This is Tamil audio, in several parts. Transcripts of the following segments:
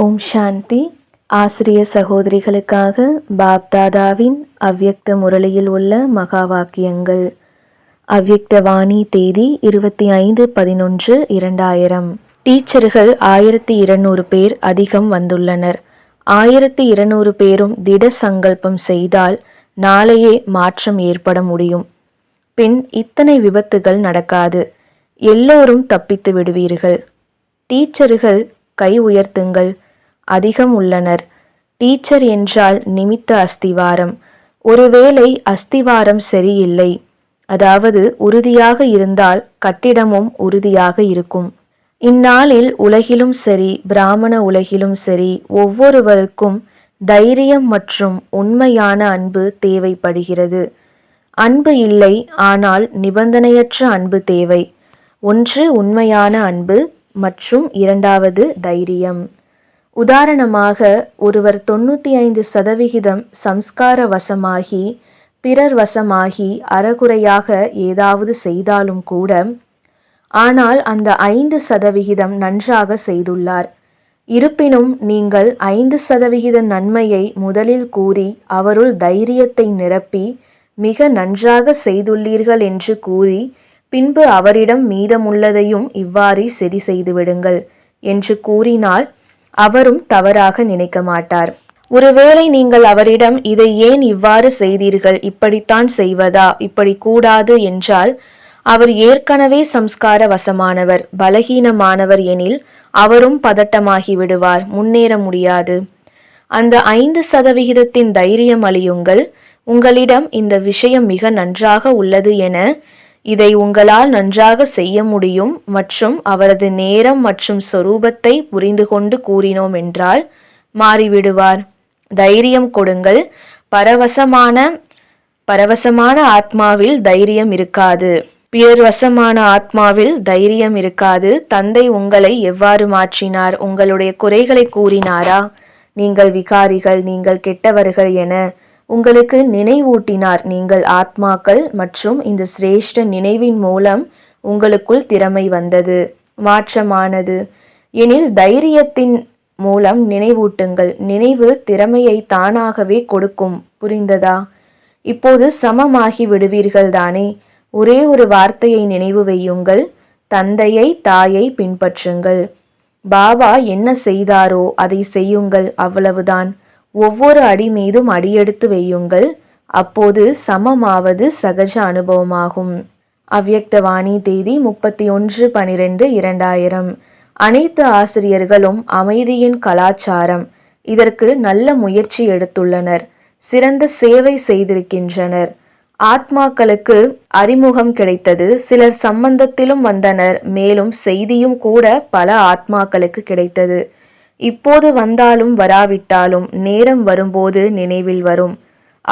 ஓம் சாந்தி. ஆசிரிய சகோதரிகளுக்காக பாப்தாதாவின் அவ்யக்த முரளியில் உள்ள மகா வாக்கியங்கள். அவ்யக்த வாணி தேதி 25/11/2000. டீச்சர்கள் 1200 பேர் அதிகம் வந்துள்ளனர். 1200 பேரும் திட சங்கல்பம் செய்தால் நாளையே மாற்றம் ஏற்பட முடியும். பின் இத்தனை விபத்துகள் நடக்காது. எல்லோரும் தப்பித்து விடுவீர்கள். டீச்சர்கள் கை உயர்த்துங்கள். அதிகம் உள்ளனர். டீச்சர் என்றால் நிமித்த அஸ்திவாரம். ஒருவேளை அஸ்திவாரம் சரியில்லை, அதாவது உறுதியாக இருந்தால் கட்டிடமும் உறுதியாக இருக்கும். இந்நாளில் உலகிலும் சரி, பிராமண உலகிலும் சரி, ஒவ்வொருவருக்கும் தைரியம் மற்றும் உண்மையான அன்பு தேவைப்படுகிறது. அன்பு இல்லை, ஆனால் நிபந்தனையற்ற அன்பு தேவை. ஒன்று உண்மையான அன்பு மற்றும் இரண்டாவது தைரியம். உதாரணமாக, ஒருவர் 95% சம்ஸ்கார வசமாகி பிறர் வசமாகி அறகுறையாக ஏதாவது செய்தாலும் கூட, ஆனால் அந்த 5% நன்றாக செய்துள்ளார். இருப்பினும் நீங்கள் 5% நன்மையை முதலில் கூறி அவருள் தைரியத்தை நிரப்பி மிக நன்றாக செய்துள்ளீர்கள் என்று கூறி பின்பு அவரிடம் மீதமுள்ளதையும் இவ்வாறே சரி செய்துவிடுங்கள் என்று கூறினால் அவரும் தவறாக நினைக்க மாட்டார். ஒருவேளை நீங்கள் அவரிடம் இதை ஏன் இவ்வாறு செய்தீர்கள், இப்படித்தான் செய்வதா, இப்படி கூடாது என்றால், அவர் ஏற்கனவே சம்ஸ்கார வசமானவர், பலகீனமானவர் எனில் அவரும் பதட்டமாகி விடுவார், முன்னேற முடியாது. அந்த 5% தைரியம் அளியுங்கள். உங்களிடம் இந்த விஷயம் மிக நன்றாக உள்ளது என, இதை உங்களால் நன்றாக செய்ய முடியும் மற்றும் அவரது நேரம் மற்றும் சொரூபத்தை புரிந்து கொண்டு கூறினோம் என்றால் மாறிவிடுவார். தைரியம் கொடுங்கள். பரவசமான ஆத்மாவில் தைரியம் இருக்காது. பிறர் வசமான ஆத்மாவில் தைரியம் இருக்காது. தந்தை உங்களை எவ்வாறு மாற்றினார்? உங்களுடைய குறைகளை கூறினாரா? நீங்கள் விகாரிகள், நீங்கள் கெட்டவர்கள் என உங்களுக்கு நினைவூட்டினார். நீங்கள் ஆத்மாக்கள் மற்றும் இந்த சிரேஷ்ட நினைவின் மூலம் உங்களுக்குள் திறமை வந்தது, மாற்றமானது. எனில் தைரியத்தின் மூலம் நினைவூட்டுங்கள். நினைவு திறமையை தானாகவே கொடுக்கும். புரிந்ததா? இப்போது சமமாகி விடுவீர்கள் தானே? ஒரே ஒரு வார்த்தையை நினைவு வையுங்கள். தந்தையை, தாயை பின்பற்றுங்கள். பாபா என்ன செய்தாரோ அதை செய்யுங்கள், அவ்வளவுதான். ஒவ்வொரு அடி மீதும் அடியெடுத்து வையுங்கள். அப்போது சமமாவது சகஜ அனுபவமாகும். அவ்யக்த வாணி தேதி 31/12/2000. அனைத்து ஆசிரியர்களும் அமைதியின் கலாச்சாரம், இதற்கு நல்ல முயற்சி எடுத்துள்ளனர். சிறந்த சேவை செய்திருக்கின்றனர். ஆத்மாக்களுக்கு அறிமுகம் கிடைத்தது. சிலர் சம்பந்தத்திலும் வந்தனர். மேலும் செய்தியும் கூட பல ஆத்மாக்களுக்கு கிடைத்தது. இப்போது வந்தாலும் வராவிட்டாலும் நேரம் வரும்போது நினைவில் வரும்.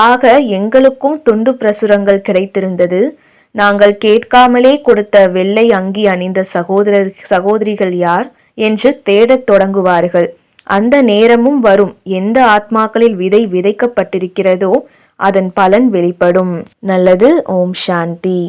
ஆக எங்களுக்கும் துண்டு பிரசுரங்கள் கிடைத்திருந்தது. நாங்கள் கேட்காமலே கொடுத்த வெள்ளை அங்கி அணிந்த சகோதரிகள் யார் என்று தேடத் தொடங்குவார்கள். அந்த நேரமும் வரும். எந்த ஆத்மாக்களில் விதை விதைக்கப்பட்டிருக்கிறதோ அதன் பலன் வெளிப்படும். நல்லது. ஓம் சாந்தி.